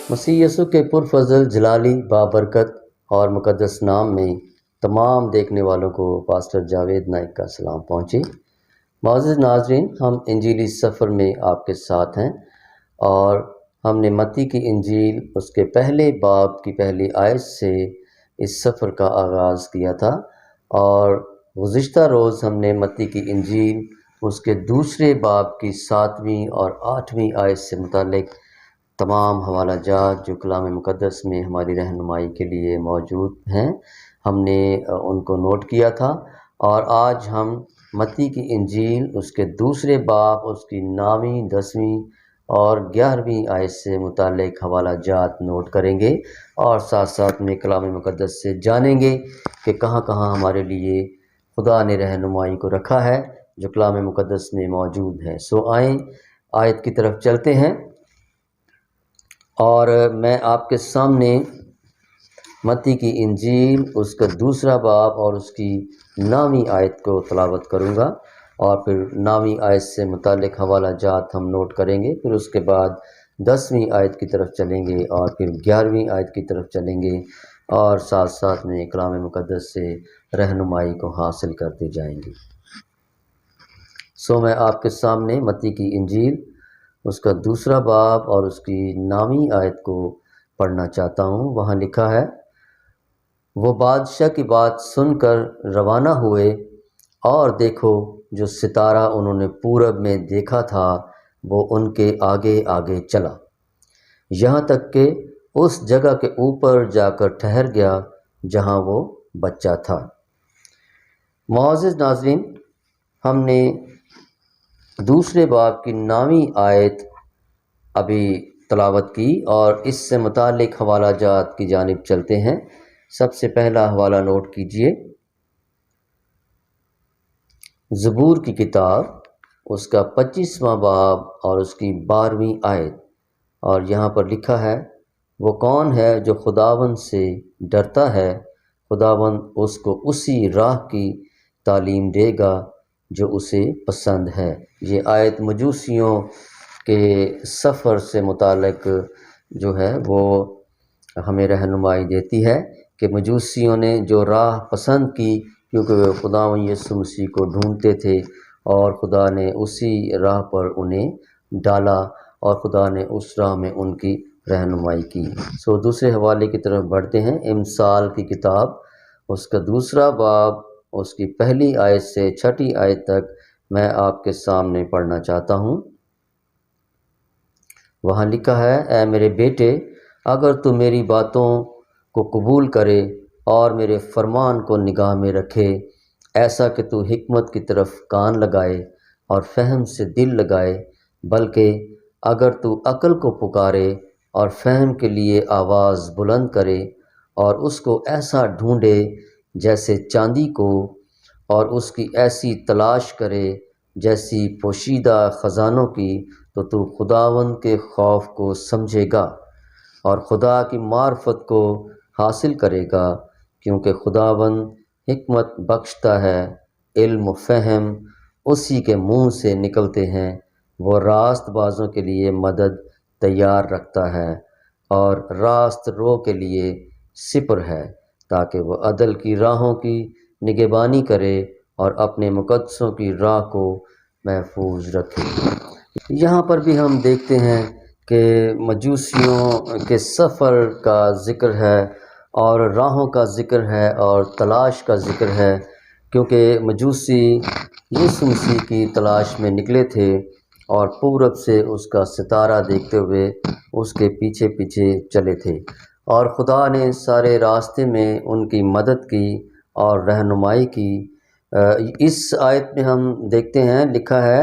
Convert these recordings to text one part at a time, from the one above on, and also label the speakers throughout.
Speaker 1: مسیح یسوع کے پرفضل جلالی بابرکت اور مقدس نام میں تمام دیکھنے والوں کو پاسٹر جاوید نائک کا سلام پہنچے۔ معزز ناظرین، ہم انجیلی سفر میں آپ کے ساتھ ہیں اور ہم نے متی کی انجیل اس کے پہلے باب کی پہلی آیت سے اس سفر کا آغاز کیا تھا، اور گزشتہ روز ہم نے متی کی انجیل اس کے دوسرے باب کی 7ویں اور 8ویں آیت سے متعلق تمام حوالہ جات جو کلام مقدس میں ہماری رہنمائی کے لیے موجود ہیں ہم نے ان کو نوٹ کیا تھا، اور آج ہم متی کی انجیل اس کے دوسرے باب اس کی 9ویں 10ویں اور 11ویں آیت سے متعلق حوالہ جات نوٹ کریں گے، اور ساتھ ساتھ میں کلام مقدس سے جانیں گے کہ کہاں کہاں ہمارے لیے خدا نے رہنمائی کو رکھا ہے جو کلام مقدس میں موجود ہے۔ سو آئیں آیت کی طرف چلتے ہیں، اور میں آپ کے سامنے متی کی انجیل اس کا دوسرا باب اور اس کی 9ویں آیت کو تلاوت کروں گا، اور پھر 9ویں آیت سے متعلق حوالہ جات ہم نوٹ کریں گے، پھر اس کے بعد 10ویں آیت کی طرف چلیں گے، اور پھر 11ویں آیت کی طرف چلیں گے، اور ساتھ ساتھ میں کلام مقدس سے رہنمائی کو حاصل کرتے جائیں گے۔ سو میں آپ کے سامنے متی کی انجیل اس کا دوسرا باب اور اس کی 9ویں آیت کو پڑھنا چاہتا ہوں۔ وہاں لکھا ہے، وہ بادشاہ کی بات سن کر روانہ ہوئے، اور دیکھو جو ستارہ انہوں نے پورب میں دیکھا تھا وہ ان کے آگے آگے چلا، یہاں تک کہ اس جگہ کے اوپر جا کر ٹھہر گیا جہاں وہ بچہ تھا۔ معزز ناظرین، ہم نے دوسرے باب کی 9ویں آیت ابھی تلاوت کی، اور اس سے متعلق حوالہ جات کی جانب چلتے ہیں۔ سب سے پہلا حوالہ نوٹ کیجئے، زبور کی کتاب اس کا 25واں باب اور اس کی 12ویں آیت، اور یہاں پر لکھا ہے، وہ کون ہے جو خداوند سے ڈرتا ہے، خداوند اس کو اسی راہ کی تعلیم دے گا جو اسے پسند ہے۔ یہ آیت مجوسیوں کے سفر سے متعلق جو ہے وہ ہمیں رہنمائی دیتی ہے کہ مجوسیوں نے جو راہ پسند کی، کیونکہ وہ خداوند یسوع مسیح کو ڈھونڈتے تھے، اور خدا نے اسی راہ پر انہیں ڈالا، اور خدا نے اس راہ میں ان کی رہنمائی کی۔ سو دوسرے حوالے کی طرف بڑھتے ہیں۔ امثال کی کتاب اس کا دوسرا باب اس کی پہلی آیت سے 6ٹھی آیت تک میں آپ کے سامنے پڑھنا چاہتا ہوں۔ وہاں لکھا ہے، اے میرے بیٹے، اگر تو میری باتوں کو قبول کرے اور میرے فرمان کو نگاہ میں رکھے، ایسا کہ تو حکمت کی طرف کان لگائے اور فہم سے دل لگائے، بلکہ اگر تو عقل کو پکارے اور فہم کے لیے آواز بلند کرے، اور اس کو ایسا ڈھونڈے جیسے چاندی کو، اور اس کی ایسی تلاش کرے جیسی پوشیدہ خزانوں کی، تو خداوند کے خوف کو سمجھے گا اور خدا کی معرفت کو حاصل کرے گا، کیونکہ خداوند حکمت بخشتا ہے، علم و فہم اسی کے منہ سے نکلتے ہیں، وہ راست بازوں کے لیے مدد تیار رکھتا ہے اور راست رو کے لیے سپر ہے، تاکہ وہ عدل کی راہوں کی نگہبانی کرے اور اپنے مقدسوں کی راہ کو محفوظ رکھے۔ یہاں پر بھی ہم دیکھتے ہیں کہ مجوسیوں کے سفر کا ذکر ہے، اور راہوں کا ذکر ہے، اور تلاش کا ذکر ہے، کیونکہ مجوسی یسوع مسیح کی تلاش میں نکلے تھے، اور پورب سے اس کا ستارہ دیکھتے ہوئے اس کے پیچھے پیچھے چلے تھے، اور خدا نے سارے راستے میں ان کی مدد کی اور رہنمائی کی۔ اس آیت میں ہم دیکھتے ہیں لکھا ہے،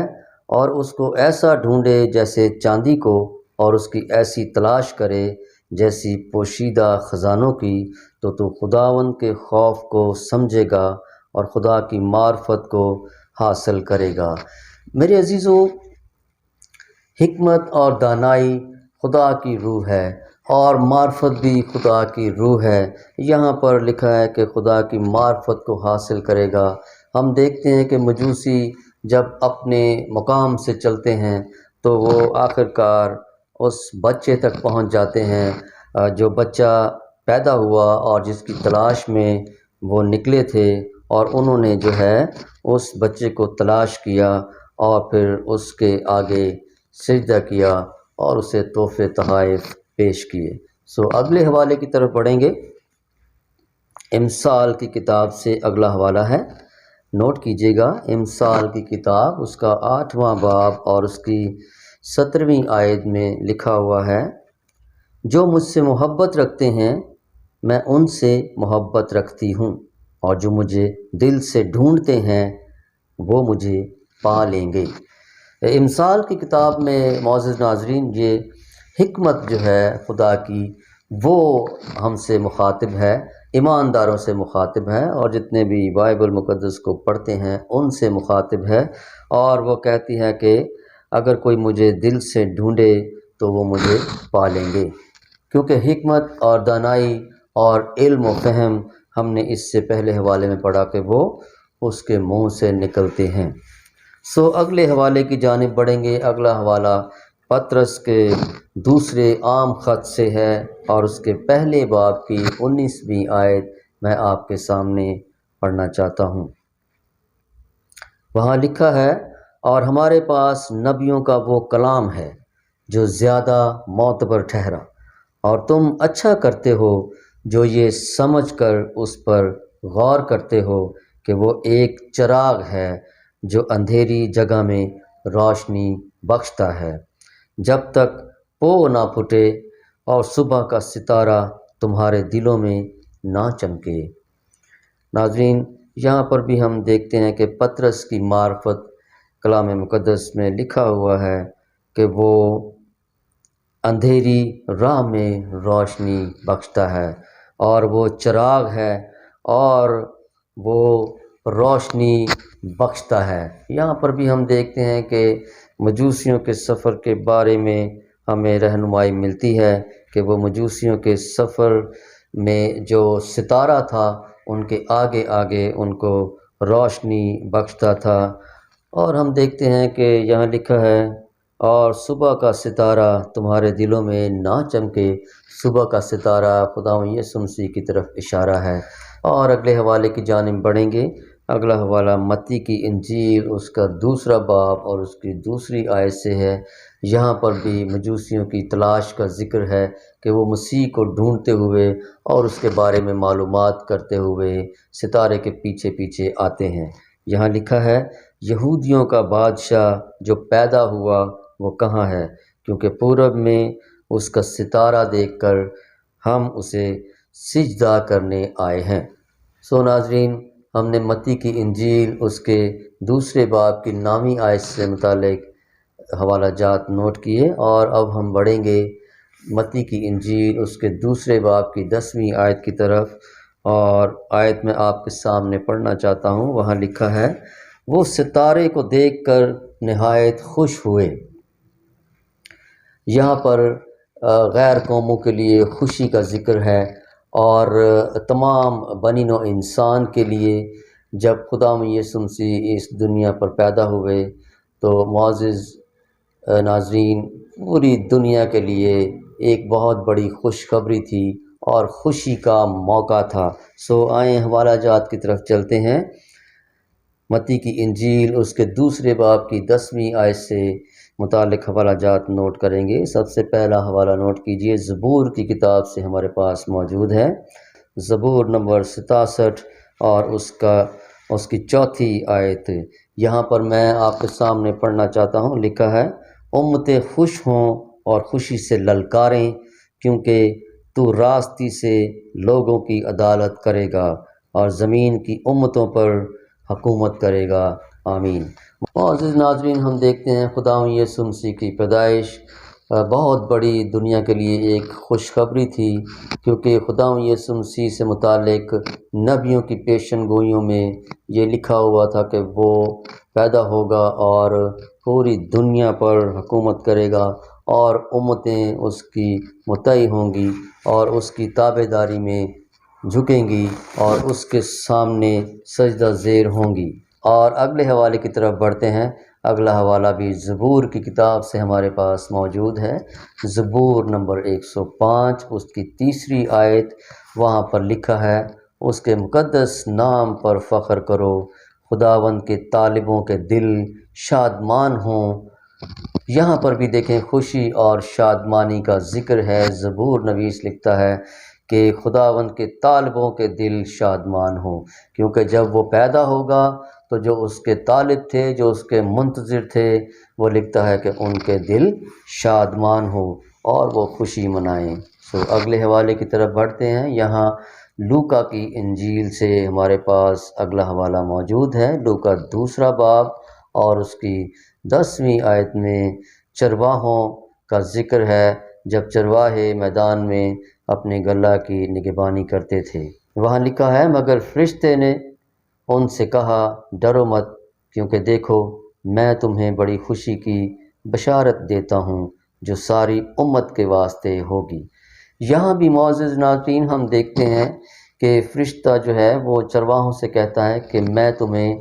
Speaker 1: اور اس کو ایسا ڈھونڈے جیسے چاندی کو، اور اس کی ایسی تلاش کرے جیسی پوشیدہ خزانوں کی، تو خداوند کے خوف کو سمجھے گا اور خدا کی معرفت کو حاصل کرے گا۔ میرے عزیزو، حکمت اور دانائی خدا کی روح ہے، اور معرفت بھی خدا کی روح ہے۔ یہاں پر لکھا ہے کہ خدا کی معرفت کو حاصل کرے گا۔ ہم دیکھتے ہیں کہ مجوسی جب اپنے مقام سے چلتے ہیں تو وہ آخر کار اس بچے تک پہنچ جاتے ہیں جو بچہ پیدا ہوا اور جس کی تلاش میں وہ نکلے تھے، اور انہوں نے جو ہے اس بچے کو تلاش کیا اور پھر اس کے آگے سجدہ کیا اور اسے تحفے تحائف پیش کیے۔ اگلے حوالے کی طرف پڑھیں گے۔ امثال کی کتاب سے اگلا حوالہ ہے، نوٹ کیجیے گا۔ امثال کی کتاب، اس کا 8واں باب اور اس کی 17ویں آیت میں لکھا ہوا ہے، جو مجھ سے محبت رکھتے ہیں میں ان سے محبت رکھتی ہوں، اور جو مجھے دل سے ڈھونڈتے ہیں وہ مجھے پا لیں گے۔ امثال کی کتاب میں معزز ناظرین یہ حکمت جو ہے خدا کی، وہ ہم سے مخاطب ہے، ایمانداروں سے مخاطب ہے، اور جتنے بھی بائبل مقدس کو پڑھتے ہیں ان سے مخاطب ہے، اور وہ کہتی ہے کہ اگر کوئی مجھے دل سے ڈھونڈے تو وہ مجھے پا لیں گے، کیونکہ حکمت اور دانائی اور علم و فہم ہم نے اس سے پہلے حوالے میں پڑھا کہ وہ اس کے منہ سے نکلتے ہیں۔ اگلے حوالے کی جانب بڑھیں گے۔ اگلا حوالہ پطرس کے دوسرے عام خط سے ہے، اور اس کے پہلے باب کی 19ویں آیت میں آپ کے سامنے پڑھنا چاہتا ہوں۔ وہاں لکھا ہے، اور ہمارے پاس نبیوں کا وہ کلام ہے جو زیادہ معتبر ٹھہرا، اور تم اچھا کرتے ہو جو یہ سمجھ کر اس پر غور کرتے ہو کہ وہ ایک چراغ ہے جو اندھیری جگہ میں روشنی بخشتا ہے، جب تک پو نہ پھٹے اور صبح کا ستارہ تمہارے دلوں میں نہ چمکے۔ ناظرین، یہاں پر بھی ہم دیکھتے ہیں کہ پطرس کی معرفت کلام مقدس میں لکھا ہوا ہے کہ وہ اندھیری راہ میں روشنی بخشتا ہے، اور وہ چراغ ہے اور وہ روشنی بخشتا ہے۔ یہاں پر بھی ہم دیکھتے ہیں کہ مجوسیوں کے سفر کے بارے میں ہمیں رہنمائی ملتی ہے کہ وہ مجوسیوں کے سفر میں جو ستارہ تھا ان کے آگے آگے ان کو روشنی بخشتا تھا، اور ہم دیکھتے ہیں کہ یہاں لکھا ہے، اور صبح کا ستارہ تمہارے دلوں میں نہ چمکے۔ صبح کا ستارہ خداوند یسوع مسیح کی طرف اشارہ ہے۔ اور اگلے حوالے کی جانب بڑھیں گے۔ اگلا حوالہ متی کی انجیل، اس کا 2 باب اور اس کی 2 آیت سے ہے۔ یہاں پر بھی مجوسیوں کی تلاش کا ذکر ہے کہ وہ مسیح کو ڈھونڈتے ہوئے اور اس کے بارے میں معلومات کرتے ہوئے ستارے کے پیچھے پیچھے آتے ہیں۔ یہاں لکھا ہے، یہودیوں کا بادشاہ جو پیدا ہوا وہ کہاں ہے، کیونکہ پورب میں اس کا ستارہ دیکھ کر ہم اسے سجدہ کرنے آئے ہیں۔ ناظرین، ہم نے متی کی انجیل اس کے 2 باب کی 9ویں آیت سے متعلق حوالہ جات نوٹ کیے، اور اب ہم بڑھیں گے متی کی انجیل اس کے 2 باب کی 10ویں آیت کی طرف، اور آیت میں آپ کے سامنے پڑھنا چاہتا ہوں۔ وہاں لکھا ہے، وہ ستارے کو دیکھ کر نہایت خوش ہوئے۔ یہاں پر غیر قوموں کے لیے خوشی کا ذکر ہے، اور تمام بنی نوع انسان کے لیے جب خداوند یسوع مسیح اس دنیا پر پیدا ہوئے تو معزز ناظرین پوری دنیا کے لیے ایک بہت بڑی خوشخبری تھی اور خوشی کا موقع تھا۔ آئیں حوالہ جات کی طرف چلتے ہیں۔ متی کی انجیل اس کے 2 باب کی 10ویں آیت سے متعلق حوالہ جات نوٹ کریں گے۔ سب سے پہلا حوالہ نوٹ کیجئے، زبور کی کتاب سے ہمارے پاس موجود ہے، زبور نمبر 67 اور اس کی 4تھی آیت۔ یہاں پر میں آپ کے سامنے پڑھنا چاہتا ہوں۔ لکھا ہے، امتیں خوش ہوں اور خوشی سے للکاریں، کیونکہ تو راستی سے لوگوں کی عدالت کرے گا اور زمین کی امتوں پر حکومت کرے گا، آمین۔ معزز ناظرین، ہم دیکھتے ہیں خداوند یسوع مسیح کی پیدائش بہت بڑی دنیا کے لیے ایک خوشخبری تھی، کیونکہ خداوند یسوع مسیح سے متعلق نبیوں کی پیشن گوئیوں میں یہ لکھا ہوا تھا کہ وہ پیدا ہوگا اور پوری دنیا پر حکومت کرے گا، اور امتیں اس کی مطیع ہوں گی اور اس کی تابع داری میں جھکیں گی اور اس کے سامنے سجدہ زیر ہوں گی۔ اور اگلے حوالے کی طرف بڑھتے ہیں۔ اگلا حوالہ بھی زبور کی کتاب سے ہمارے پاس موجود ہے، زبور نمبر 105 اس کی 3 آیت۔ وہاں پر لکھا ہے، اس کے مقدس نام پر فخر کرو، خداوند کے طالبوں کے دل شادمان ہوں۔ یہاں پر بھی دیکھیں خوشی اور شادمانی کا ذکر ہے۔ زبور نویس لکھتا ہے کہ خداوند کے طالبوں کے دل شادمان ہوں، کیونکہ جب وہ پیدا ہوگا تو جو اس کے طالب تھے، جو اس کے منتظر تھے، وہ لکھتا ہے کہ ان کے دل شادمان ہوں اور وہ خوشی منائیں۔ اگلے حوالے کی طرف بڑھتے ہیں۔ یہاں لوکا کی انجیل سے ہمارے پاس اگلا حوالہ موجود ہے، لوکا 2 باب اور اس کی 10ویں آیت میں چرواہوں کا ذکر ہے، جب چرواہے میدان میں اپنے گلہ کی نگہبانی کرتے تھے۔ وہاں لکھا ہے، مگر فرشتے نے ان سے کہا، ڈرو مت، کیونکہ دیکھو میں تمہیں بڑی خوشی کی بشارت دیتا ہوں جو ساری امت کے واسطے ہوگی۔ یہاں بھی معزز ناظرین ہم دیکھتے ہیں کہ فرشتہ جو ہے وہ چرواہوں سے کہتا ہے کہ میں تمہیں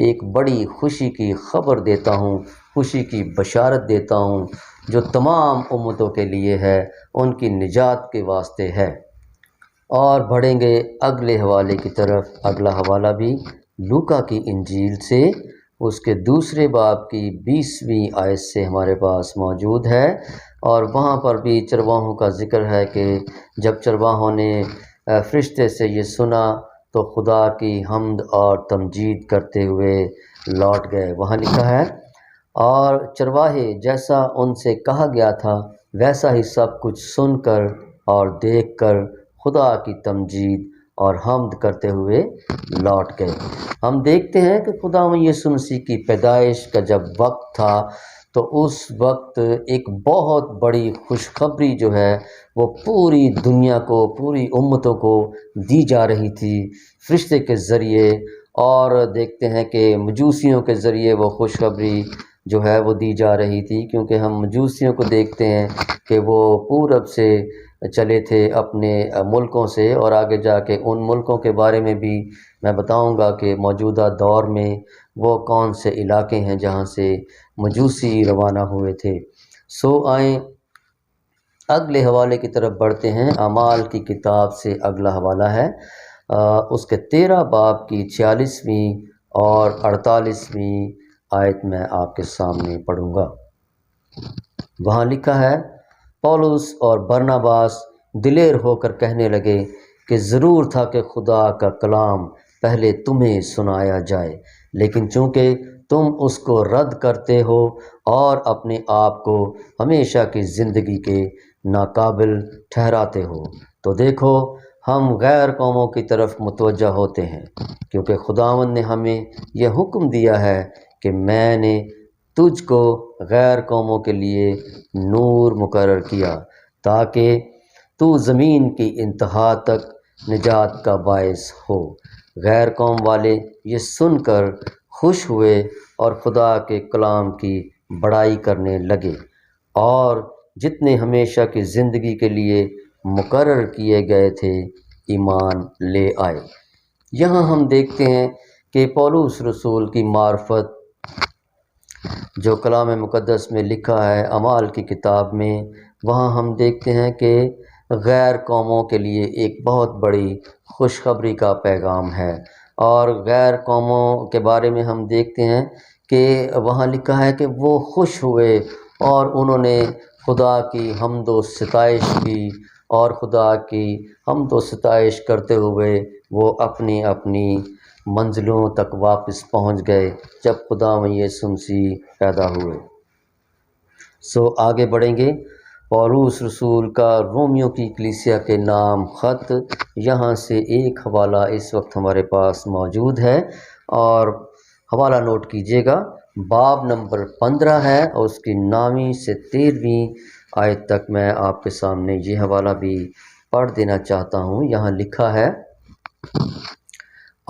Speaker 1: ایک بڑی خوشی کی خبر دیتا ہوں، خوشی کی بشارت دیتا ہوں جو تمام امتوں کے لیے ہے، ان کی نجات کے واسطے ہے۔ اور بڑھیں گے اگلے حوالے کی طرف۔ اگلا حوالہ بھی لوکا کی انجیل سے اس کے 2 باب کی 20ویں آیت سے ہمارے پاس موجود ہے، اور وہاں پر بھی چرواہوں کا ذکر ہے کہ جب چرواہوں نے فرشتے سے یہ سنا تو خدا کی حمد اور تمجید کرتے ہوئے لوٹ گئے۔ وہاں لکھا ہے، اور چرواہے جیسا ان سے کہا گیا تھا ویسا ہی سب کچھ سن کر اور دیکھ کر خدا کی تمجید اور حمد کرتے ہوئے لوٹ گئے۔ ہم دیکھتے ہیں کہ خدا یسوع مسیح کی پیدائش کا جب وقت تھا تو اس وقت ایک بہت بڑی خوشخبری جو ہے وہ پوری دنیا کو، پوری امتوں کو دی جا رہی تھی فرشتے کے ذریعے، اور دیکھتے ہیں کہ مجوسیوں کے ذریعے وہ خوشخبری جو ہے وہ دی جا رہی تھی، کیونکہ ہم مجوسیوں کو دیکھتے ہیں کہ وہ پورب سے چلے تھے اپنے ملکوں سے، اور آگے جا کے ان ملکوں کے بارے میں بھی میں بتاؤں گا کہ موجودہ دور میں وہ کون سے علاقے ہیں جہاں سے مجوسی روانہ ہوئے تھے۔ آئیں اگلے حوالے کی طرف بڑھتے ہیں۔ اعمال کی کتاب سے اگلا حوالہ ہے، اس کے 13 باب کی 46ویں اور 48ویں آیت میں آپ کے سامنے پڑھوں گا۔ وہاں لکھا ہے، پولس اور برناباس دلیر ہو کر کہنے لگے کہ ضرور تھا کہ خدا کا کلام پہلے تمہیں سنایا جائے، لیکن چونکہ تم اس کو رد کرتے ہو اور اپنے آپ کو ہمیشہ کی زندگی کے ناقابل ٹھہراتے ہو، تو دیکھو ہم غیر قوموں کی طرف متوجہ ہوتے ہیں، کیونکہ خداوند نے ہمیں یہ حکم دیا ہے کہ میں نے تجھ کو غیر قوموں کے لیے نور مقرر کیا تاکہ تو زمین کی انتہا تک نجات کا باعث ہو۔ غیر قوم والے یہ سن کر خوش ہوئے اور خدا کے کلام کی بڑائی کرنے لگے، اور جتنے ہمیشہ کی زندگی کے لیے مقرر کیے گئے تھے ایمان لے آئے۔ یہاں ہم دیکھتے ہیں کہ پولس رسول کی معرفت جو کلام مقدس میں لکھا ہے اعمال کی کتاب میں، وہاں ہم دیکھتے ہیں کہ غیر قوموں کے لیے ایک بہت بڑی خوشخبری کا پیغام ہے، اور غیر قوموں کے بارے میں ہم دیکھتے ہیں کہ وہاں لکھا ہے کہ وہ خوش ہوئے اور انہوں نے خدا کی حمد و ستائش کی، اور خدا کی حمد و ستائش کرتے ہوئے وہ اپنی اپنی منزلوں تک واپس پہنچ گئے جب خدا یسوع مسیح پیدا ہوئے۔ آگے بڑھیں گے۔ پولس رسول کا رومیوں کی کلیسیا کے نام خط، یہاں سے ایک حوالہ اس وقت ہمارے پاس موجود ہے، اور حوالہ نوٹ کیجیے گا۔ باب نمبر 15 ہے اور اس کی 9ویں سے 13ویں آیت تک میں آپ کے سامنے یہ حوالہ بھی پڑھ دینا چاہتا ہوں۔ یہاں لکھا ہے،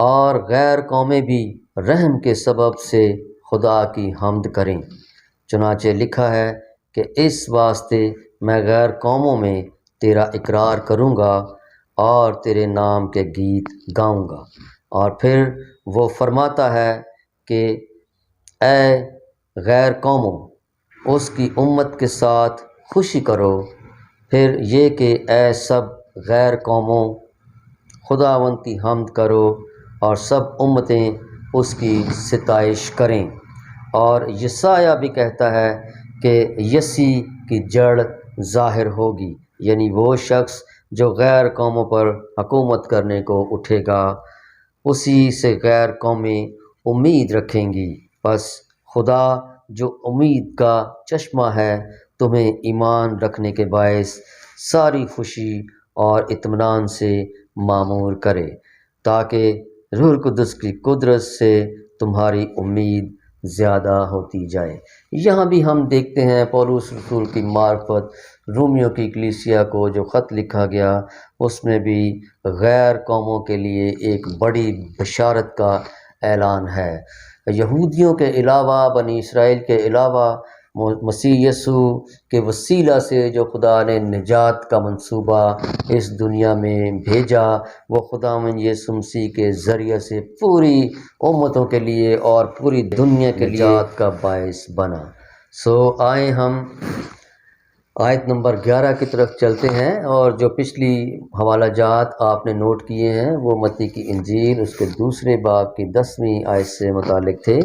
Speaker 1: اور غیر قومیں بھی رحم کے سبب سے خدا کی حمد کریں، چنانچہ لکھا ہے کہ اس واسطے میں غیر قوموں میں تیرا اقرار کروں گا اور تیرے نام کے گیت گاؤں گا۔ اور پھر وہ فرماتا ہے کہ اے غیر قوموں اس کی امت کے ساتھ خوشی کرو، پھر یہ کہ اے سب غیر قوموں خداوند کی حمد کرو اور سب امتیں اس کی ستائش کریں۔ اور یسایہ بھی کہتا ہے کہ یسی کی جڑ ظاہر ہوگی، یعنی وہ شخص جو غیر قوموں پر حکومت کرنے کو اٹھے گا، اسی سے غیر قومیں امید رکھیں گی۔ پس خدا جو امید کا چشمہ ہے تمہیں ایمان رکھنے کے باعث ساری خوشی اور اطمینان سے معمور کرے، تاکہ روح القدس کی قدرت سے تمہاری امید زیادہ ہوتی جائے۔ یہاں بھی ہم دیکھتے ہیں پولس رسول کی معرفت رومیوں کی کلیسیا کو جو خط لکھا گیا، اس میں بھی غیر قوموں کے لیے ایک بڑی بشارت کا اعلان ہے۔ یہودیوں کے علاوہ، بنی اسرائیل کے علاوہ، مسیح یسوع کے وسیلہ سے جو خدا نے نجات کا منصوبہ اس دنیا میں بھیجا، وہ خداوند یسوع مسیح کے ذریعے سے پوری امتوں کے لیے اور پوری دنیا کے نجات کا باعث بنا۔ آئیں ہم آیت نمبر 11 کی طرف چلتے ہیں، اور جو پچھلی حوالہ جات آپ نے نوٹ کیے ہیں وہ متی کی انجیل اس کے دوسرے باب کی 10ویں آیت سے متعلق تھے،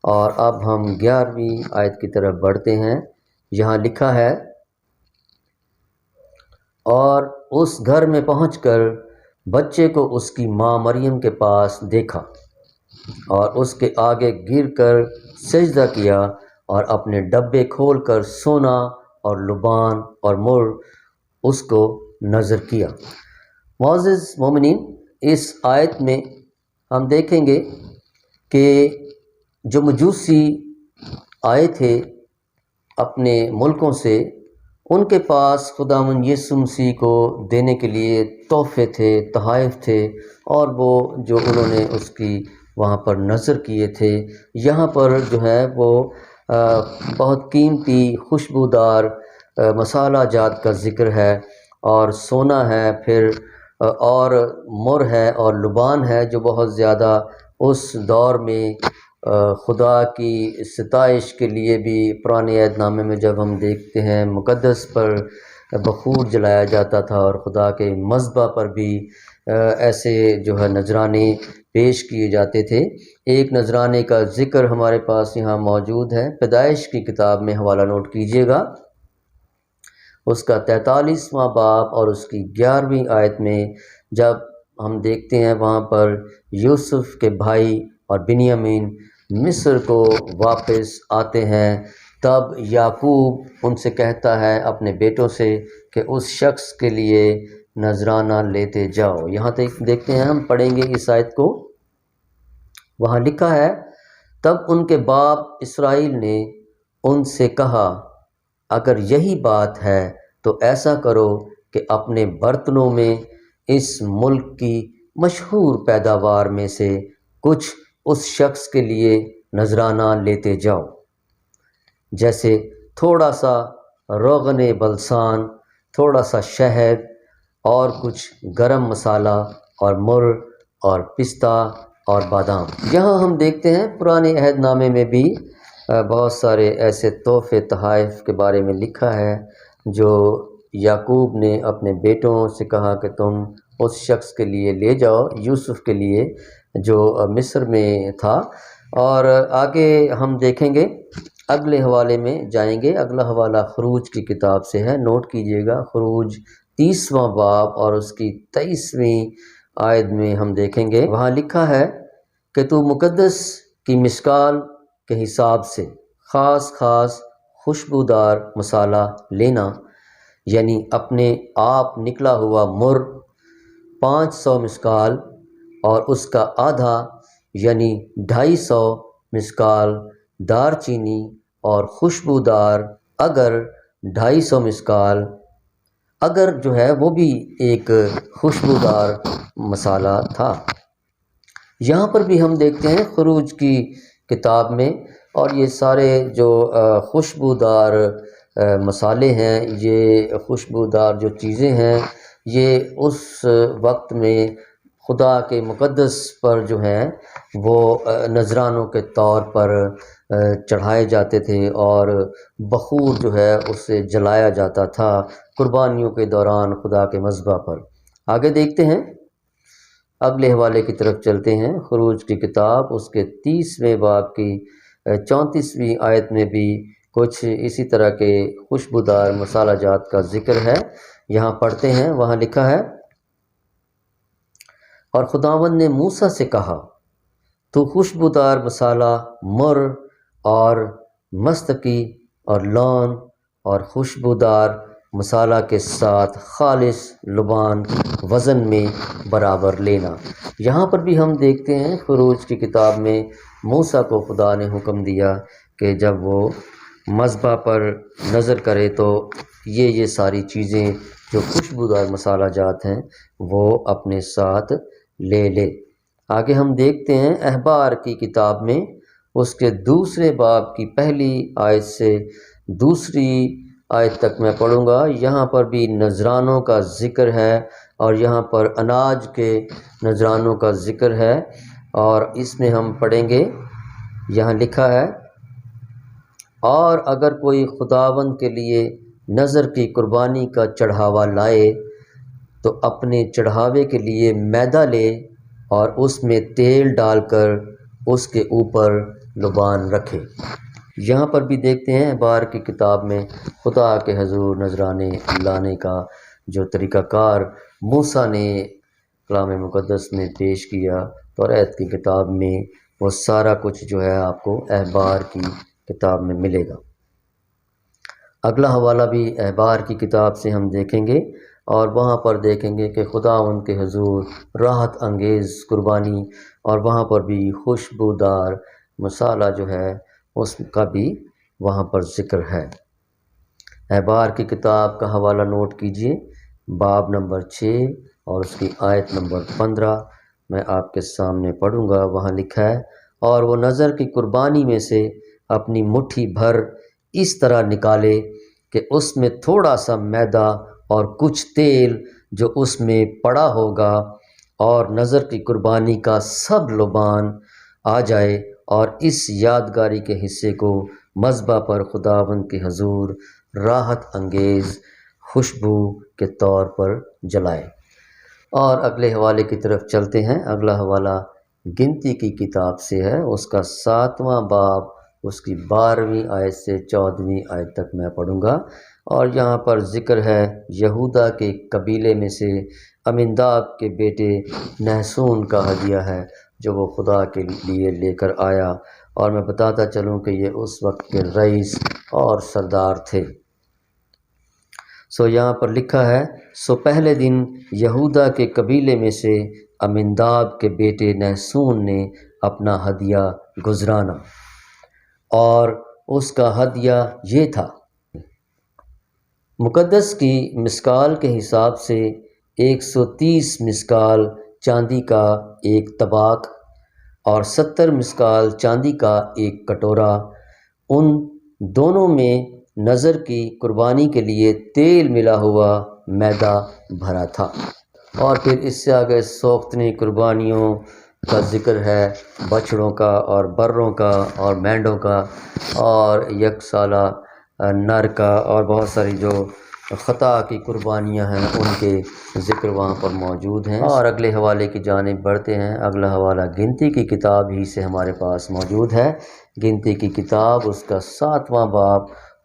Speaker 1: اور اب ہم 11ویں آیت کی طرف بڑھتے ہیں۔ یہاں لکھا ہے، اور اس گھر میں پہنچ کر بچے کو اس کی ماں مریم کے پاس دیکھا اور اس کے آگے گر کر سجدہ کیا، اور اپنے ڈبے کھول کر سونا اور لبان اور مر اس کو نظر کیا۔ معزز مومنین، اس آیت میں ہم دیکھیں گے کہ جو مجوسی آئے تھے اپنے ملکوں سے، ان کے پاس خداوند یسوع مسیح کو دینے کے لیے تحفے تھے، تحائف تھے، اور وہ جو انہوں نے اس کی وہاں پر نظر کیے تھے۔ یہاں پر جو ہے وہ بہت قیمتی خوشبودار مصالحہ جات کا ذکر ہے، اور سونا ہے، پھر اور مر ہے اور لبان ہے، جو بہت زیادہ اس دور میں خدا کی ستائش کے لیے بھی پرانے عہد نامے میں جب ہم دیکھتے ہیں مقدس پر بخور جلایا جاتا تھا، اور خدا کے مذبح پر بھی ایسے جو ہے نذرانے پیش کیے جاتے تھے۔ ایک نذرانے کا ذکر ہمارے پاس یہاں موجود ہے، پیدائش کی کتاب میں حوالہ نوٹ کیجیے گا، اس کا 43واں باب اور اس کی 11ویں آیت میں جب ہم دیکھتے ہیں وہاں پر یوسف کے بھائی اور بنیامین مصر کو واپس آتے ہیں، تب یعقوب ان سے کہتا ہے اپنے بیٹوں سے کہ اس شخص کے لیے نذرانہ لیتے جاؤ۔ یہاں تک دیکھتے ہیں، ہم پڑھیں گے اس آیت کو۔ وہاں لکھا ہے، تب ان کے باپ اسرائیل نے ان سے کہا، اگر یہی بات ہے تو ایسا کرو کہ اپنے برتنوں میں اس ملک کی مشہور پیداوار میں سے کچھ اس شخص کے لیے نذرانہ لیتے جاؤ، جیسے تھوڑا سا روغن بلسان، تھوڑا سا شہد، اور کچھ گرم مسالہ، اور مر اور پستہ اور بادام۔ یہاں ہم دیکھتے ہیں پرانے عہد نامے میں بھی بہت سارے ایسے تحفے تحائف کے بارے میں لکھا ہے جو یعقوب نے اپنے بیٹوں سے کہا کہ تم اس شخص کے لیے لے جاؤ، یوسف کے لیے جو مصر میں تھا۔ اور آگے ہم دیکھیں گے، اگلے حوالے میں جائیں گے۔ اگلا حوالہ خروج کی کتاب سے ہے، نوٹ کیجئے گا، خروج 30واں باب اور اس کی 23ویں آیت میں ہم دیکھیں گے، وہاں لکھا ہے کہ تو مقدس کی مشکال کے حساب سے خاص خوشبودار مسالہ لینا، یعنی اپنے آپ نکلا ہوا مر 500 مشکال، اور اس کا آدھا یعنی 250 مشکال دار چینی، اور خوشبودار اگر 250 مشکال، اگر جو ہے وہ بھی ایک خوشبودار مسالہ تھا۔ یہاں پر بھی ہم دیکھتے ہیں خروج کی کتاب میں، اور یہ سارے جو خوشبودار مسالے ہیں، یہ خوشبودار جو چیزیں ہیں، یہ اس وقت میں خدا کے مقدس پر جو ہیں وہ نذرانوں کے طور پر چڑھائے جاتے تھے اور بخور جو ہے اسے جلایا جاتا تھا قربانیوں کے دوران خدا کے مذبح پر۔ آگے دیکھتے ہیں، اگلے حوالے کی طرف چلتے ہیں۔ خروج کی کتاب اس کے 30ویں باب کی 34ویں آیت میں بھی کچھ اسی طرح کے خوشبودار مسالہ جات کا ذکر ہے۔ یہاں پڑھتے ہیں، وہاں لکھا ہے، اور خداوند نے موسیٰ سے کہا، تو خوشبودار مسالہ مر اور مستقی اور لون اور خوشبودار مسالہ کے ساتھ خالص لبان وزن میں برابر لینا۔ یہاں پر بھی ہم دیکھتے ہیں خروج کی کتاب میں موسیٰ کو خدا نے حکم دیا کہ جب وہ مذبح پر نظر کرے تو یہ ساری چیزیں جو خوشبودار مسالہ جات ہیں وہ اپنے ساتھ لے لے۔ آگے ہم دیکھتے ہیں احبار کی کتاب میں اس کے 2 باب کی پہلی آیت سے 2 آیت تک میں پڑھوں گا۔ یہاں پر بھی نذرانوں کا ذکر ہے اور یہاں پر اناج کے نذرانوں کا ذکر ہے، اور اس میں ہم پڑھیں گے، یہاں لکھا ہے، اور اگر کوئی خداوند کے لیے نذر کی قربانی کا چڑھاوا لائے تو اپنے چڑھاوے کے لیے میدا لے اور اس میں تیل ڈال کر اس کے اوپر لبان رکھے۔ یہاں پر بھی دیکھتے ہیں احبار کی کتاب میں خدا کے حضور نذرانے لانے کا جو طریقہ کار موسیٰ نے کلام مقدس میں پیش کیا، توریت کی کتاب میں وہ سارا کچھ جو ہے آپ کو احبار کی کتاب میں ملے گا۔ اگلا حوالہ بھی احبار کی کتاب سے ہم دیکھیں گے، اور وہاں پر دیکھیں گے کہ خدا ان کے حضور راحت انگیز قربانی، اور وہاں پر بھی خوشبودار مسالہ جو ہے اس کا بھی وہاں پر ذکر ہے۔ احبار کی کتاب کا حوالہ نوٹ کیجئے، باب نمبر 6 اور اس کی آیت نمبر 15 میں آپ کے سامنے پڑھوں گا۔ وہاں لکھا ہے، اور وہ نذر کی قربانی میں سے اپنی مٹھی بھر اس طرح نکالے کہ اس میں تھوڑا سا میدا اور کچھ تیل جو اس میں پڑا ہوگا، اور نذر کی قربانی کا سب لبان آ جائے، اور اس یادگاری کے حصے کو مذبح پر خداوند کے حضور راحت انگیز خوشبو کے طور پر جلائے۔ اور اگلے حوالے کی طرف چلتے ہیں۔ اگلا حوالہ گنتی کی کتاب سے ہے، اس کا 7واں باب اس کی 12ویں آیت سے 14ویں آیت تک میں پڑھوں گا، اور یہاں پر ذکر ہے یہودا کے قبیلے میں سے امنداب کے بیٹے نحسون کا ہدیہ ہے جو وہ خدا کے لیے لے کر آیا، اور میں بتاتا چلوں کہ یہ اس وقت کے رئیس اور سردار تھے۔ یہاں پر لکھا ہے، پہلے دن یہودا کے قبیلے میں سے امنداب کے بیٹے نحسون نے اپنا ہدیہ گزرانا، اور اس کا ہدیہ یہ تھا، مقدس کی مسکال کے حساب سے 130 مسکال چاندی کا ایک طباق اور 70 مسکال چاندی کا ایک کٹورا، ان دونوں میں نذر کی قربانی کے لیے تیل ملا ہوا میدا بھرا تھا۔ اور پھر اس سے آگے سوختنی قربانیوں کا ذکر ہے، بچڑوں کا اور بروں کا اور مینڈوں کا اور یک سالہ نر کا، اور بہت ساری جو خطا کی قربانیاں ہیں ان کے ذکر وہاں پر موجود ہیں۔ اور اگلے حوالے کی جانب بڑھتے ہیں۔ اگلا حوالہ گنتی کی کتاب ہی سے ہمارے پاس موجود ہے۔ گنتی کی کتاب اس کا 7واں باب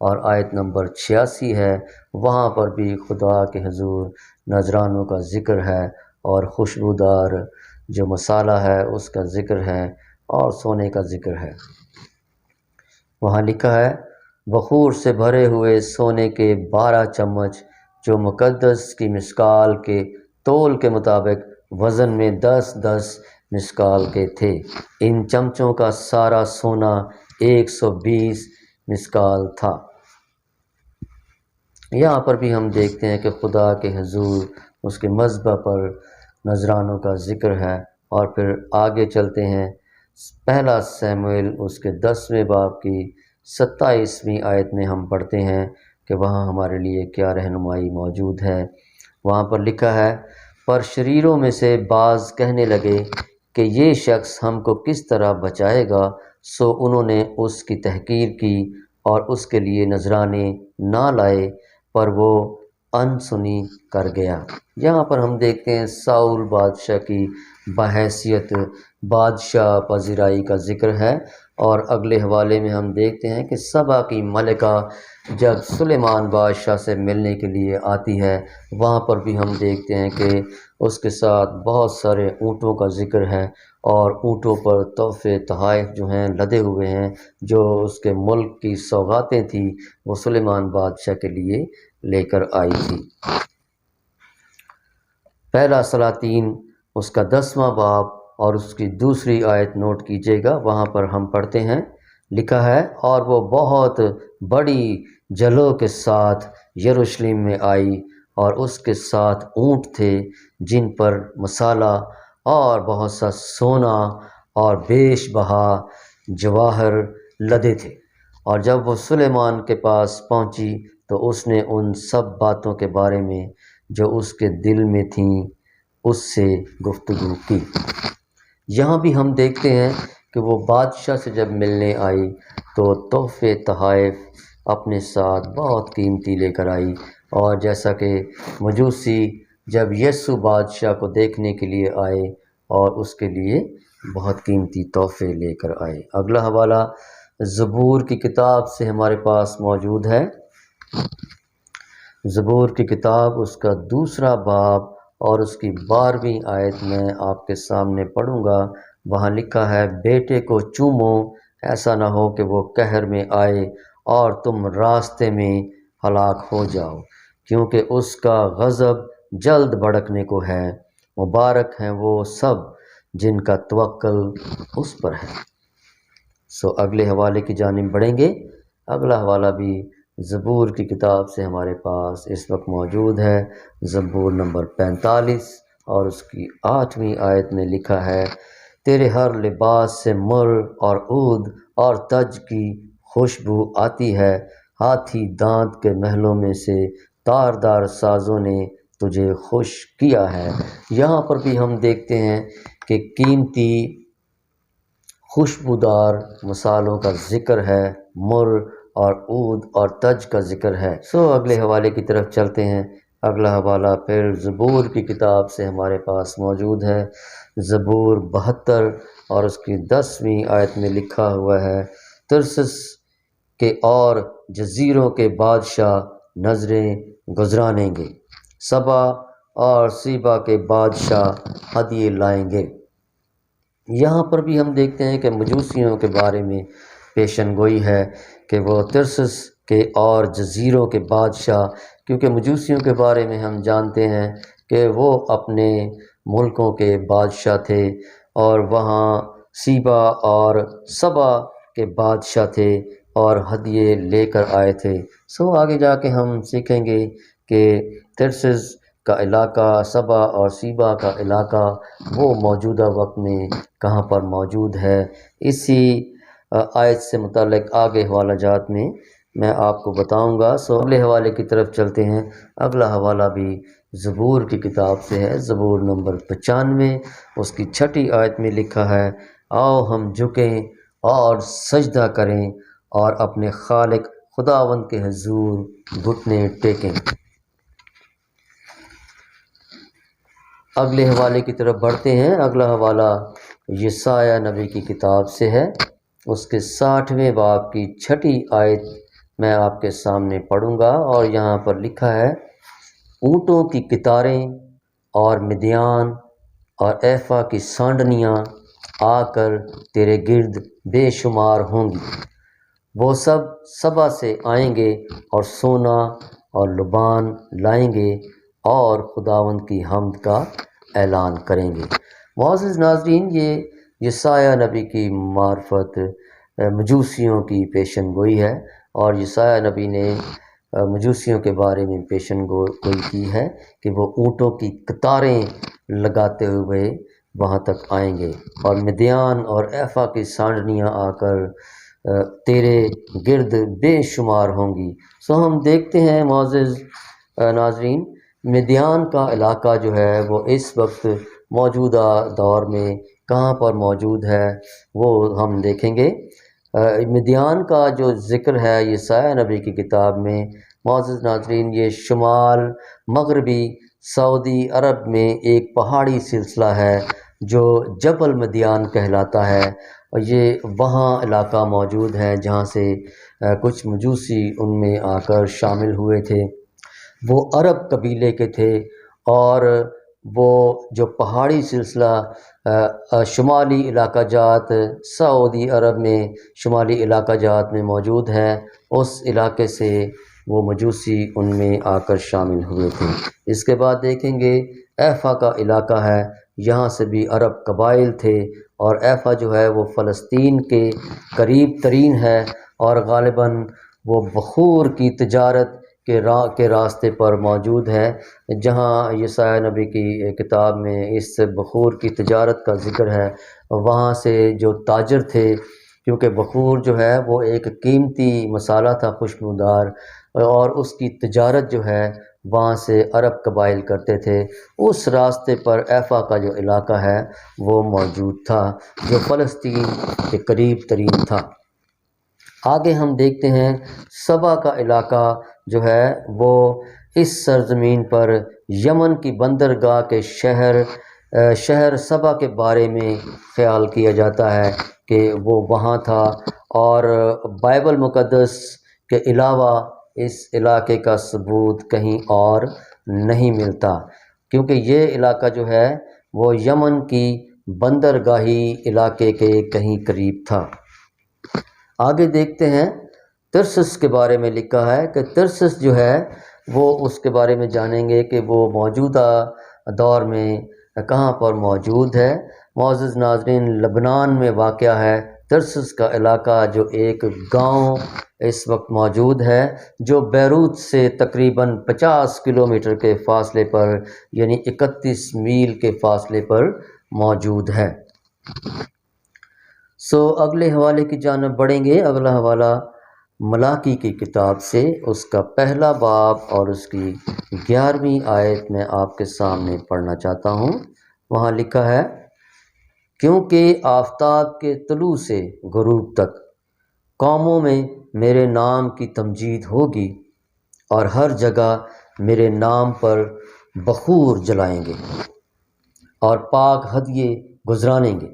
Speaker 1: اور آیت نمبر 86 ہے۔ وہاں پر بھی خدا کے حضور نذرانوں کا ذکر ہے، اور خوشبودار جو مسالہ ہے اس کا ذکر ہے، اور سونے کا ذکر ہے۔ وہاں لکھا ہے، بخور سے بھرے ہوئے سونے کے 12 چمچ جو مقدس کی مسکال کے تول کے مطابق وزن میں 10 مسکال کے تھے۔ ان چمچوں کا سارا سونا 120 مسکال تھا۔ یہاں پر بھی ہم دیکھتے ہیں کہ خدا کے حضور اس کے مذبح پر نذرانوں کا ذکر ہے۔ اور پھر آگے چلتے ہیں، پہلا سموئیل اس کے 10ویں باب کی 27ویں آیت میں ہم پڑھتے ہیں کہ وہاں ہمارے لیے کیا رہنمائی موجود ہے۔ وہاں پر لکھا ہے، پر شریروں میں سے بعض کہنے لگے کہ یہ شخص ہم کو کس طرح بچائے گا، سو انہوں نے اس کی تحقیر کی اور اس کے لیے نذرانے نہ لائے، پر وہ انسنی کر گیا۔ یہاں پر ہم دیکھتے ہیں ساؤل بادشاہ کی بحیثیت بادشاہ پذیرائی کا ذکر ہے، اور اگلے حوالے میں ہم دیکھتے ہیں کہ سبا کی ملکہ جب سلیمان بادشاہ سے ملنے کے لیے آتی ہے، وہاں پر بھی ہم دیکھتے ہیں کہ اس کے ساتھ بہت سارے اونٹوں کا ذکر ہے، اور اونٹوں پر تحفے تحائف جو ہیں لدے ہوئے ہیں، جو اس کے ملک کی سوغاتیں تھیں وہ سلیمان بادشاہ کے لیے لے کر آئی تھی۔ پہلا سلاطین اس کا 10واں باب اور اس کی دوسری آیت نوٹ کیجیے گا، وہاں پر ہم پڑھتے ہیں، لکھا ہے، اور وہ بہت بڑی جلوں کے ساتھ یروشلم میں آئی، اور اس کے ساتھ اونٹ تھے جن پر مسالہ اور بہت سا سونا اور بیش بہا جواہر لدے تھے۔ اور جب وہ سلیمان کے پاس پہنچی تو اس نے ان سب باتوں کے بارے میں جو اس کے دل میں تھیں اس سے گفتگو کی۔ یہاں بھی ہم دیکھتے ہیں کہ وہ بادشاہ سے جب ملنے آئی تو تحفے تحائف اپنے ساتھ بہت قیمتی لے کر آئی، اور جیسا کہ مجوسی جب یسوع بادشاہ کو دیکھنے کے لیے آئے اور اس کے لیے بہت قیمتی تحفے لے کر آئے۔ اگلا حوالہ زبور کی کتاب سے ہمارے پاس موجود ہے۔ زبور کی کتاب اس کا 2 باب اور اس کی 12ویں آیت میں آپ کے سامنے پڑھوں گا۔ وہاں لکھا ہے، بیٹے کو چومو، ایسا نہ ہو کہ وہ قہر میں آئے اور تم راستے میں ہلاک ہو جاؤ، کیونکہ اس کا غضب جلد بھڑکنے کو ہے۔ مبارک ہیں وہ سب جن کا توکل اس پر ہے۔ اگلے حوالے کی جانب بڑھیں گے۔ اگلا حوالہ بھی زبور کی کتاب سے ہمارے پاس اس وقت موجود ہے، زبور نمبر 45 اور اس کی 8ویں آیت میں لکھا ہے، تیرے ہر لباس سے مر اور عود اور تج کی خوشبو آتی ہے، ہاتھی دانت کے محلوں میں سے تاردار سازوں نے تجھے خوش کیا ہے۔ یہاں پر بھی ہم دیکھتے ہیں کہ قیمتی خوشبودار مصالحوں کا ذکر ہے، مر اور عود اور تج کا ذکر ہے۔ اگلے حوالے کی طرف چلتے ہیں۔ اگلا حوالہ پھر زبور کی کتاب سے ہمارے پاس موجود ہے، زبور 72 اور اس کی 10ویں آیت میں لکھا ہوا ہے، ترسس کے اور جزیروں کے بادشاہ نظریں گزرانیں گے، سبا اور سیبا کے بادشاہ ہدیے لائیں گے۔ یہاں پر بھی ہم دیکھتے ہیں کہ مجوسیوں کے بارے میں پیشن گوئی ہے کہ وہ ترسس کے اور جزیروں کے بادشاہ، کیونکہ مجوسیوں کے بارے میں ہم جانتے ہیں کہ وہ اپنے ملکوں کے بادشاہ تھے، اور وہاں سیبا اور سبا کے بادشاہ تھے اور ہدیے لے کر آئے تھے۔ آگے جا کے ہم سیکھیں گے کہ ترسس کا علاقہ، سبا اور سیبا کا علاقہ وہ موجودہ وقت میں کہاں پر موجود ہے۔ اسی آیت سے متعلق آگے حوالہ جات میں آپ کو بتاؤں گا۔ اگلے حوالے کی طرف چلتے ہیں۔ اگلا حوالہ بھی زبور کی کتاب سے ہے، زبور نمبر 95 اس کی 6 آیت میں لکھا ہے، آؤ ہم جھکیں اور سجدہ کریں اور اپنے خالق خداوند کے حضور گھٹنے ٹیکیں۔ اگلے حوالے کی طرف بڑھتے ہیں۔ اگلا حوالہ یسایہ نبی کی کتاب سے ہے، اس کے 60ویں باب کی 6 آیت میں آپ کے سامنے پڑھوں گا، اور یہاں پر لکھا ہے، اونٹوں کی قطاریں اور مدیان اور ایفا کی سانڈنیاں آ کر تیرے گرد بے شمار ہوں گی، وہ سب سبا سے آئیں گے اور سونا اور لبان لائیں گے اور خداوند کی حمد کا اعلان کریں گے۔ معزز ناظرین، یہ یسایہ نبی کی معرفت مجوسیوں کی پیشن گوئی ہے، اور یسایہ نبی نے مجوسیوں کے بارے میں پیشن گوئی کی ہے کہ وہ اونٹوں کی قطاریں لگاتے ہوئے وہاں تک آئیں گے، اور مدیان اور ایفا کی سانڈنیاں آ کر تیرے گرد بے شمار ہوں گی۔ ہم دیکھتے ہیں معزز ناظرین، مدیان کا علاقہ جو ہے وہ اس وقت موجودہ دور میں کہاں پر موجود ہے وہ ہم دیکھیں گے۔ مدیان کا جو ذکر ہے یسایا نبی کی کتاب میں، معزز ناظرین، یہ شمال مغربی سعودی عرب میں ایک پہاڑی سلسلہ ہے جو جبل مدیان کہلاتا ہے، اور یہ وہاں علاقہ موجود ہے جہاں سے کچھ مجوسی ان میں آ کر شامل ہوئے تھے۔ وہ عرب قبیلے کے تھے، اور وہ جو پہاڑی سلسلہ شمالی علاقہ جات سعودی عرب میں شمالی علاقہ جات میں موجود ہے، اس علاقے سے وہ مجوسی ان میں آ کر شامل ہوئے تھے۔ اس کے بعد دیکھیں گے ایفا کا علاقہ ہے، یہاں سے بھی عرب قبائل تھے، اور ایفا جو ہے وہ فلسطین کے قریب ترین ہے، اور غالباً وہ بخور کی تجارت کے راستے پر موجود ہے، جہاں یسایا نبی کی کتاب میں اس بخور کی تجارت کا ذکر ہے۔ وہاں سے جو تاجر تھے، کیونکہ بخور جو ہے وہ ایک قیمتی مسالہ تھا خوشبودار، اور اس کی تجارت جو ہے وہاں سے عرب قبائل کرتے تھے، اس راستے پر ایفا کا جو علاقہ ہے وہ موجود تھا، جو فلسطین کے قریب ترین تھا۔ آگے ہم دیکھتے ہیں سبا کا علاقہ جو ہے وہ اس سرزمین پر یمن کی بندرگاہ کے شہر سبا کے بارے میں خیال کیا جاتا ہے کہ وہ وہاں تھا، اور بائبل مقدس کے علاوہ اس علاقے کا ثبوت کہیں اور نہیں ملتا، کیونکہ یہ علاقہ جو ہے وہ یمن کی بندرگاہی علاقے کے کہیں قریب تھا۔ آگے دیکھتے ہیں ترسس کے بارے میں لکھا ہے کہ ترسس جو ہے وہ اس کے بارے میں جانیں گے کہ وہ موجودہ دور میں کہاں پر موجود ہے۔ معزز ناظرین، لبنان میں واقع ہے ترسس کا علاقہ، جو ایک گاؤں اس وقت موجود ہے جو بیروت سے تقریباً 50 کلومیٹر کے فاصلے پر، یعنی 31 میل کے فاصلے پر موجود ہے۔ اگلے حوالے کی جانب بڑھیں گے۔ اگلا حوالہ ملاکی کی کتاب سے، اس کا پہلا باب اور اس کی 11ویں آیت میں آپ کے سامنے پڑھنا چاہتا ہوں۔ وہاں لکھا ہے، کیونکہ آفتاب کے طلوع سے غروب تک قوموں میں میرے نام کی تمجید ہوگی، اور ہر جگہ میرے نام پر بخور جلائیں گے اور پاک ہدیے گزرانیں گے،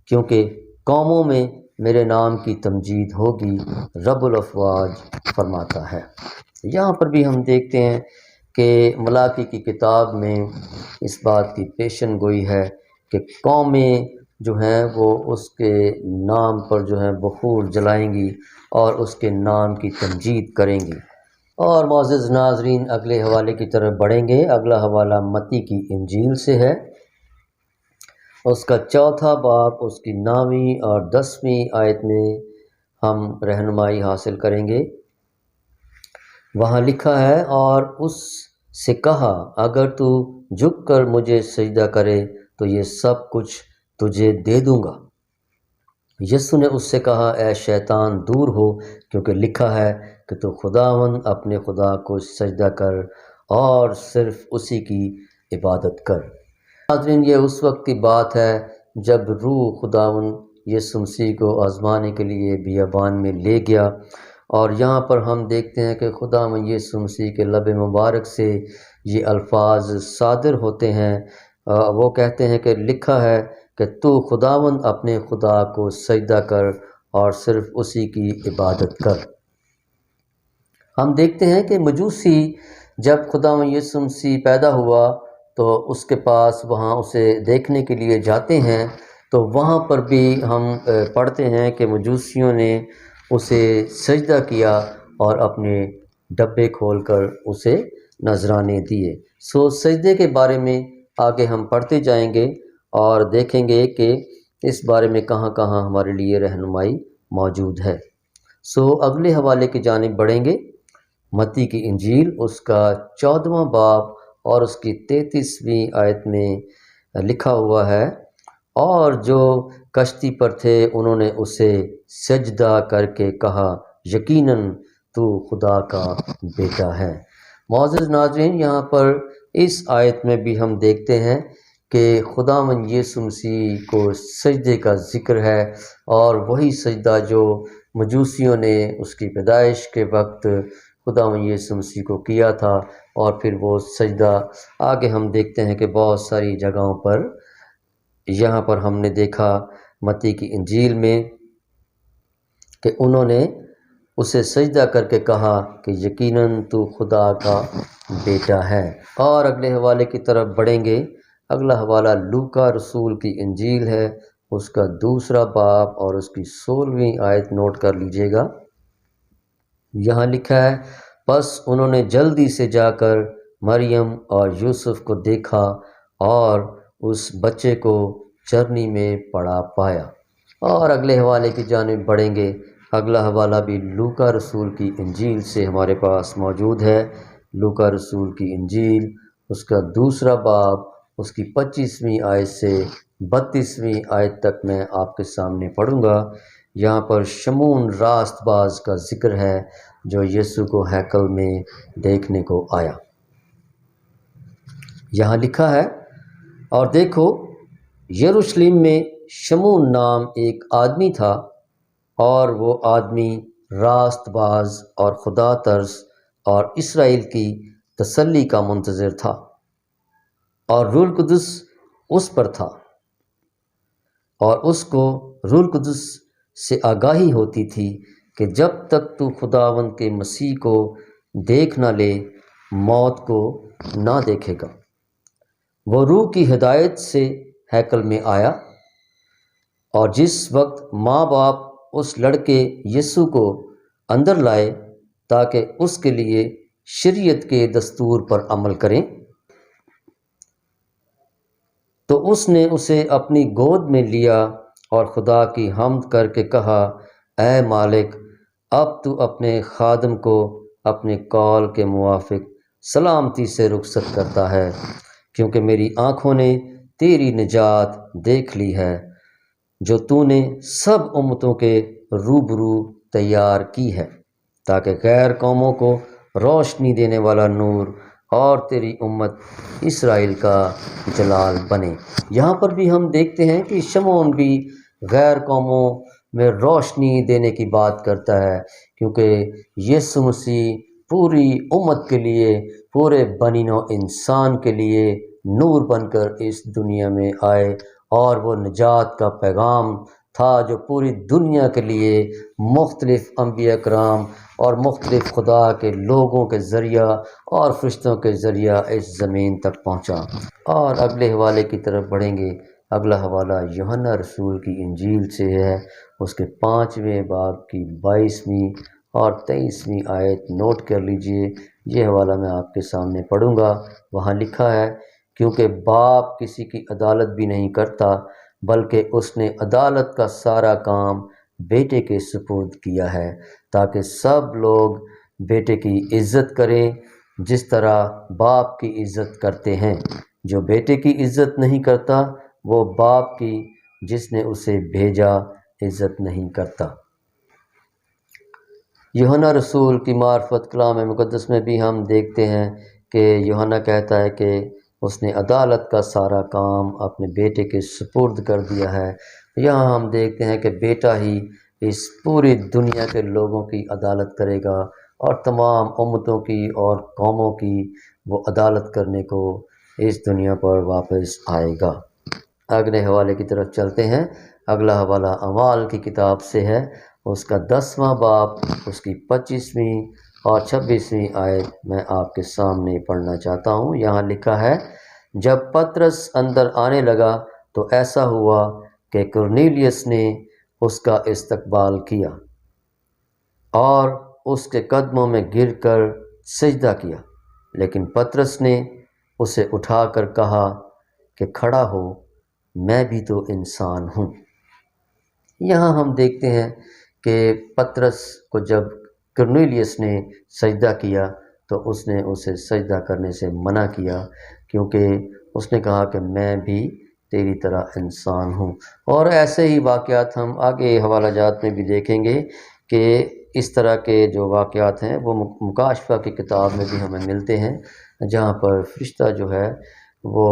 Speaker 1: کیونکہ قوموں میں میرے نام کی تمجید ہوگی، رب الافواج فرماتا ہے۔ یہاں پر بھی ہم دیکھتے ہیں کہ ملاکی کی کتاب میں اس بات کی پیشن گوئی ہے کہ قومیں جو ہیں وہ اس کے نام پر جو ہیں بخور جلائیں گی اور اس کے نام کی تمجید کریں گی۔ اور معزز ناظرین، اگلے حوالے کی طرف بڑھیں گے۔ اگلا حوالہ متی کی انجیل سے ہے، اس کا 4واں باب، اس کی 9ویں اور 10ویں آیت میں ہم رہنمائی حاصل کریں گے۔ وہاں لکھا ہے، اور اس سے کہا، اگر تو جھک کر مجھے سجدہ کرے تو یہ سب کچھ تجھے دے دوں گا۔ یسوع نے اس سے کہا، اے شیطان دور ہو، کیونکہ لکھا ہے کہ تو خداوند اپنے خدا کو سجدہ کر اور صرف اسی کی عبادت کر۔ ناظرین، یہ اس وقت کی بات ہے جب روح خداوند یسوع مسیح کو آزمانے کے لیے بیابان میں لے گیا، اور یہاں پر ہم دیکھتے ہیں کہ خداوند یسوع مسیح کے لب مبارک سے یہ الفاظ صادر ہوتے ہیں۔ وہ کہتے ہیں کہ لکھا ہے کہ تو خداوند اپنے خدا کو سجدہ کر اور صرف اسی کی عبادت کر۔ ہم دیکھتے ہیں کہ مجوسی جب خداوند یسوع مسیح پیدا ہوا تو اس کے پاس وہاں اسے دیکھنے کے لیے جاتے ہیں، تو وہاں پر بھی ہم پڑھتے ہیں کہ مجوسیوں نے اسے سجدہ کیا اور اپنے ڈبے کھول کر اسے نذرانے دیے۔ سجدے کے بارے میں آگے ہم پڑھتے جائیں گے اور دیکھیں گے کہ اس بارے میں کہاں کہاں ہمارے لیے رہنمائی موجود ہے۔ اگلے حوالے کی جانب بڑھیں گے۔ متی کی انجیل، اس کا 14واں باب اور اس کی 33ویں آیت میں لکھا ہوا ہے، اور جو کشتی پر تھے انہوں نے اسے سجدہ کر کے کہا، یقیناً تو خدا کا بیٹا ہے۔ معزز ناظرین، یہاں پر اس آیت میں بھی ہم دیکھتے ہیں کہ خداوند یسوع مسیح کو سجدے کا ذکر ہے، اور وہی سجدہ جو مجوسیوں نے اس کی پیدائش کے وقت خداوند یسوع مسیح کو کیا تھا، اور پھر وہ سجدہ آگے ہم دیکھتے ہیں کہ بہت ساری جگہوں پر، یہاں پر ہم نے دیکھا متی کی انجیل میں کہ انہوں نے اسے سجدہ کر کے کہا کہ یقیناً تو خدا کا بیٹا ہے۔ اور اگلے حوالے کی طرف بڑھیں گے۔ اگلا حوالہ لوکا رسول کی انجیل ہے، اس کا 2 باب اور اس کی 16ویں آیت نوٹ کر لیجئے گا۔ یہاں لکھا ہے، پس انہوں نے جلدی سے جا کر مریم اور یوسف کو دیکھا اور اس بچے کو چرنی میں پڑا پایا۔ اور اگلے حوالے کی جانب بڑھیں گے۔ اگلا حوالہ بھی لوکا رسول کی انجیل سے ہمارے پاس موجود ہے۔ لوکا رسول کی انجیل، اس کا 2 باب، اس کی 25ویں آیت سے 32ویں آیت تک میں آپ کے سامنے پڑھوں گا۔ یہاں پر شمعون راست باز کا ذکر ہے جو یسوع کو ہیکل میں دیکھنے کو آیا۔ یہاں لکھا ہے، اور دیکھو یروشلم میں شمعون نام ایک آدمی تھا، اور وہ آدمی راست باز اور خدا ترس اور اسرائیل کی تسلی کا منتظر تھا، اور روح القدس اس پر تھا، اور اس کو روح القدس سے آگاہی ہوتی تھی کہ جب تک تو خداوند کے مسیح کو دیکھ نہ لے موت کو نہ دیکھے گا۔ وہ روح کی ہدایت سے ہیکل میں آیا، اور جس وقت ماں باپ اس لڑکے یسوع کو اندر لائے تاکہ اس کے لیے شریعت کے دستور پر عمل کریں، تو اس نے اسے اپنی گود میں لیا اور خدا کی حمد کر کے کہا، اے مالک، اب تو اپنے خادم کو اپنے قول کے موافق سلامتی سے رخصت کرتا ہے، کیونکہ میری آنکھوں نے تیری نجات دیکھ لی ہے جو تو نے سب امتوں کے روبرو تیار کی ہے، تاکہ غیر قوموں کو روشنی دینے والا نور اور تیری امت اسرائیل کا جلال بنے۔ یہاں پر بھی ہم دیکھتے ہیں کہ شمعون بھی غیر قوموں میں روشنی دینے کی بات کرتا ہے، کیونکہ یسوع مسیح پوری امت کے لیے، پورے بنی نوع انسان کے لیے نور بن کر اس دنیا میں آئے، اور وہ نجات کا پیغام تھا جو پوری دنیا کے لیے مختلف انبیاء کرام اور مختلف خدا کے لوگوں کے ذریعہ اور فرشتوں کے ذریعہ اس زمین تک پہنچا۔ اور اگلے حوالے کی طرف بڑھیں گے۔ اگلا حوالہ یوحنا رسول کی انجیل سے ہے، اس کے 5ویں باب کی 22ویں اور 23ویں آیت نوٹ کر لیجئے۔ یہ حوالہ میں آپ کے سامنے پڑھوں گا۔ وہاں لکھا ہے، کیونکہ باپ کسی کی عدالت بھی نہیں کرتا، بلکہ اس نے عدالت کا سارا کام بیٹے کے سپرد کیا ہے، تاکہ سب لوگ بیٹے کی عزت کریں جس طرح باپ کی عزت کرتے ہیں۔ جو بیٹے کی عزت نہیں کرتا وہ باپ کی جس نے اسے بھیجا عزت نہیں کرتا۔ یوحنا رسول کی معرفت کلام مقدس میں بھی ہم دیکھتے ہیں کہ یوحنا کہتا ہے کہ اس نے عدالت کا سارا کام اپنے بیٹے کے سپرد کر دیا ہے۔ یہاں ہم دیکھتے ہیں کہ بیٹا ہی اس پوری دنیا کے لوگوں کی عدالت کرے گا، اور تمام امتوں کی اور قوموں کی وہ عدالت کرنے کو اس دنیا پر واپس آئے گا۔ اگلے حوالے کی طرف چلتے ہیں۔ اگلا حوالہ اعمال کی کتاب سے ہے، اس کا 10واں باب، اس کی 25ویں اور 26ویں آیت میں آپ کے سامنے پڑھنا چاہتا ہوں۔ یہاں لکھا ہے، جب پطرس اندر آنے لگا تو ایسا ہوا کہ کرنیلیس نے اس کا استقبال کیا اور اس کے قدموں میں گر کر سجدہ کیا، لیکن پطرس نے اسے اٹھا کر کہا کہ کھڑا ہو، میں بھی تو انسان ہوں۔ یہاں ہم دیکھتے ہیں کہ پطرس کو جب کرنیلیس نے سجدہ کیا تو اس نے اسے سجدہ کرنے سے منع کیا، کیونکہ اس نے کہا کہ میں بھی تیری طرح انسان ہوں۔ اور ایسے ہی واقعات ہم آگے حوالہ جات میں بھی دیکھیں گے کہ اس طرح کے جو واقعات ہیں وہ مکاشفہ کی کتاب میں بھی ہمیں ملتے ہیں، جہاں پر فرشتہ جو ہے وہ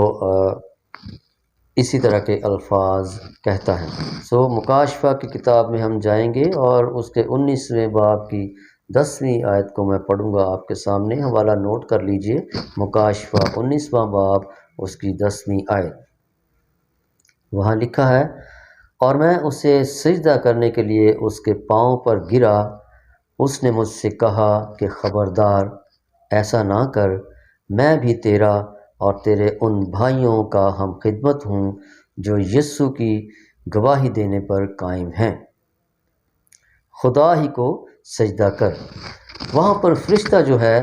Speaker 1: اسی طرح کے الفاظ کہتا ہے۔ مکاشفہ کی کتاب میں ہم جائیں گے اور اس کے 19ویں باب کی 10ویں آیت کو میں پڑھوں گا آپ کے سامنے، حوالہ نوٹ کر لیجئے۔ مکاشفہ 19واں باب اس کی 10ویں آیت، وہاں لکھا ہے، اور میں اسے سجدہ کرنے کے لیے اس کے پاؤں پر گرا۔ اس نے مجھ سے کہا کہ خبردار، ایسا نہ کر، میں بھی تیرا اور تیرے ان بھائیوں کا ہم خدمت ہوں جو یسوع کی گواہی دینے پر قائم ہیں۔ خدا ہی کو سجدہ کر۔ وہاں پر فرشتہ جو ہے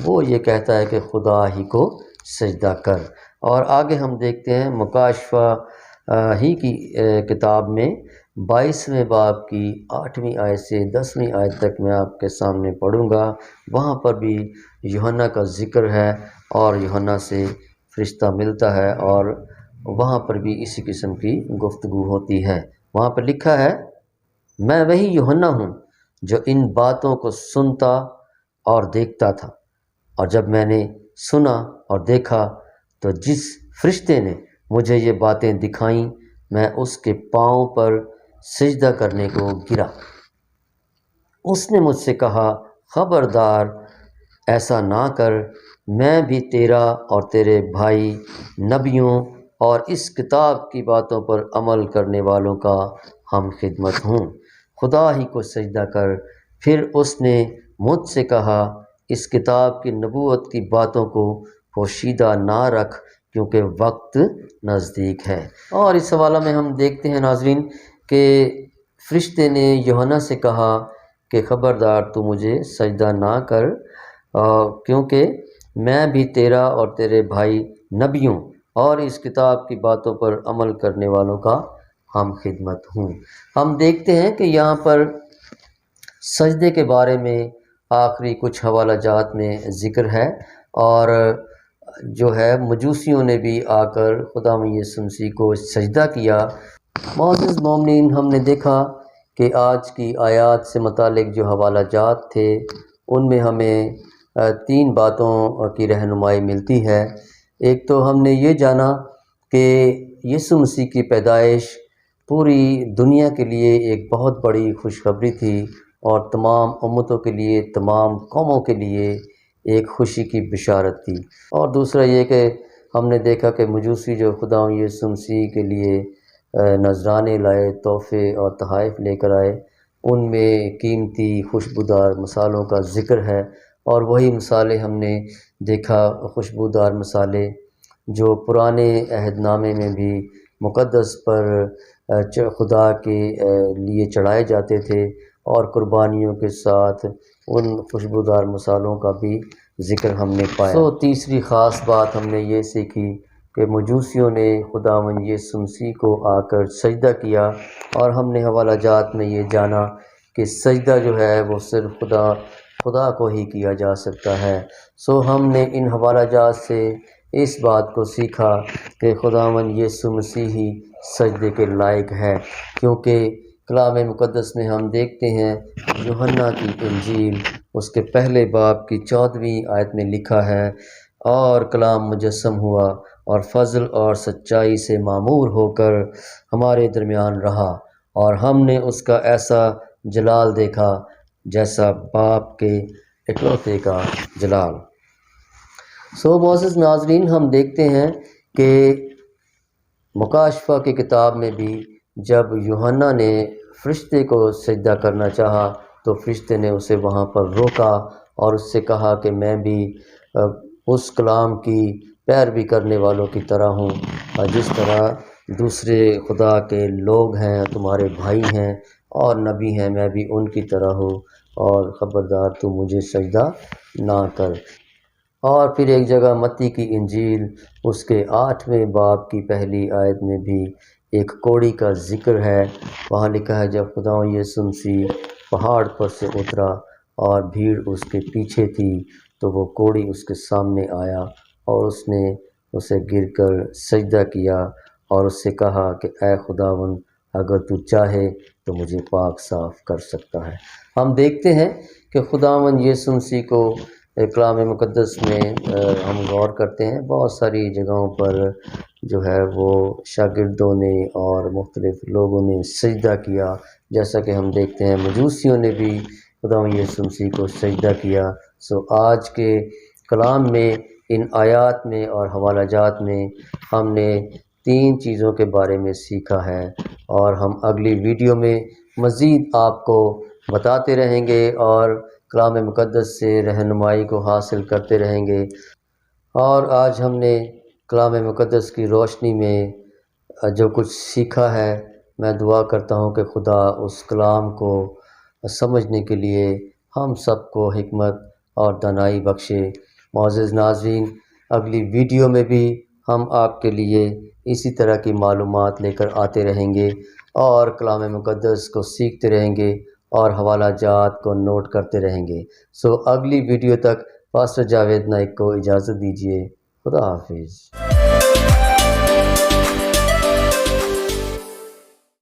Speaker 1: وہ یہ کہتا ہے کہ خدا ہی کو سجدہ کر۔ اور آگے ہم دیکھتے ہیں مکاشفہ ہی کی کتاب میں 22ویں باب کی 8ویں آیت سے 10ویں آیت تک میں آپ کے سامنے پڑھوں گا۔ وہاں پر بھی یوحنا کا ذکر ہے اور یوحنا سے فرشتہ ملتا ہے اور وہاں پر بھی اسی قسم کی گفتگو ہوتی ہے۔ وہاں پر لکھا ہے، میں وہی یوحنا ہوں جو ان باتوں کو سنتا اور دیکھتا تھا، اور جب میں نے سنا اور دیکھا تو جس فرشتے نے مجھے یہ باتیں دکھائیں، میں اس کے پاؤں پر سجدہ کرنے کو گرا۔ اس نے مجھ سے کہا، خبردار، ایسا نہ کر، میں بھی تیرا اور تیرے بھائی نبیوں اور اس کتاب کی باتوں پر عمل کرنے والوں کا ہم خدمت ہوں، خدا ہی کو سجدہ کر۔ پھر اس نے مجھ سے کہا، اس کتاب کی نبوت کی باتوں کو پوشیدہ نہ رکھ، کیونکہ وقت نزدیک ہے۔ اور اس حوالہ میں ہم دیکھتے ہیں ناظرین کہ فرشتے نے یوحنا سے کہا کہ خبردار، تو مجھے سجدہ نہ کر، کیونکہ میں بھی تیرا اور تیرے بھائی نبیوں اور اس کتاب کی باتوں پر عمل کرنے والوں کا ہم خدمت ہوں۔ ہم دیکھتے ہیں کہ یہاں پر سجدے کے بارے میں آخری کچھ حوالہ جات میں ذکر ہے، اور جو ہے مجوسیوں نے بھی آ کر خدا یسوع مسیح کو سجدہ کیا۔ معزز مومنین، ہم نے دیکھا کہ آج کی آیات سے متعلق جو حوالہ جات تھے ان میں ہمیں 3 باتوں کی رہنمائی ملتی ہے۔ ایک تو ہم نے یہ جانا کہ یسوع مسیح کی پیدائش پوری دنیا کے لیے ایک بہت بڑی خوشخبری تھی اور تمام امتوں کے لیے، تمام قوموں کے لیے ایک خوشی کی بشارت تھی۔ اور دوسرا یہ کہ ہم نے دیکھا کہ مجوسی جو خدا یسوع مسیح کے لیے نذرانے لائے، تحفے اور تحائف لے کر آئے، ان میں قیمتی خوشبودار مصالحوں کا ذکر ہے، اور وہی مصالحے ہم نے دیکھا، خوشبودار مصالحے جو پرانے عہد نامے میں بھی مقدس پر خدا کے لیے چڑھائے جاتے تھے، اور قربانیوں کے ساتھ ان خوشبودار مصالحوں کا بھی ذکر ہم نے پایا۔ تیسری خاص بات ہم نے یہ سیکھی کہ مجوسیوں نے خداوند یسوع مسیح کو آ کر سجدہ کیا، اور ہم نے حوالہ جات میں یہ جانا کہ سجدہ جو ہے وہ صرف خدا کو ہی کیا جا سکتا ہے۔ ہم نے ان حوالہ جات سے اس بات کو سیکھا کہ خداوند یسوع مسیح ہی سجدے کے لائق ہے، کیونکہ کلام مقدس میں ہم دیکھتے ہیں، یوحنا کی انجیل اس کے پہلے باب کی 14ویں آیت میں لکھا ہے، اور کلام مجسم ہوا اور فضل اور سچائی سے معمور ہو کر ہمارے درمیان رہا، اور ہم نے اس کا ایسا جلال دیکھا جیسا باپ کے اکلوتے کا جلال۔ معزز ناظرین، ہم دیکھتے ہیں کہ مکاشفہ کی کتاب میں بھی جب یوحنا نے فرشتے کو سجدہ کرنا چاہا تو فرشتے نے اسے وہاں پر روکا اور اس سے کہا کہ میں بھی اس کلام کی پیروی کرنے والوں کی طرح ہوں، جس طرح دوسرے خدا کے لوگ ہیں، تمہارے بھائی ہیں اور نبی ہیں، میں بھی ان کی طرح ہوں، اور خبردار تو مجھے سجدہ نہ کر۔ اور پھر ایک جگہ متی کی انجیل اس کے 8ویں باب کی پہلی آیت میں بھی ایک کوڑی کا ذکر ہے۔ وہاں لکھا ہے، جب خدا یسوع مسیح پہاڑ پر سے اترا اور بھیڑ اس کے پیچھے تھی تو وہ کوڑی اس کے سامنے آیا، اور اس نے اسے گر کر سجدہ کیا اور اس سے کہا کہ اے خداوند، اگر تو چاہے تو مجھے پاک صاف کر سکتا ہے۔ ہم دیکھتے ہیں کہ خداوند یسوع مسیح کو کلام مقدس میں ہم غور کرتے ہیں، بہت ساری جگہوں پر جو ہے وہ شاگردوں نے اور مختلف لوگوں نے سجدہ کیا، جیسا کہ ہم دیکھتے ہیں مجوسیوں نے بھی خداوند یسوع مسیح کو سجدہ کیا۔ آج کے کلام میں، ان آیات میں اور حوالہ جات میں ہم نے 3 چیزوں کے بارے میں سیکھا ہے، اور ہم اگلی ویڈیو میں مزید آپ کو بتاتے رہیں گے اور کلام مقدس سے رہنمائی کو حاصل کرتے رہیں گے۔ اور آج ہم نے کلام مقدس کی روشنی میں جو کچھ سیکھا ہے، میں دعا کرتا ہوں کہ خدا اس کلام کو سمجھنے کے لیے ہم سب کو حکمت اور دانائی بخشے۔ معزز ناظرین، اگلی ویڈیو میں بھی ہم آپ کے لیے اسی طرح کی معلومات لے کر آتے رہیں گے اور کلام مقدس کو سیکھتے رہیں گے اور حوالہ جات کو نوٹ کرتے رہیں گے۔ اگلی ویڈیو تک پاسٹر جاوید نائک کو اجازت دیجیے۔ خدا حافظ۔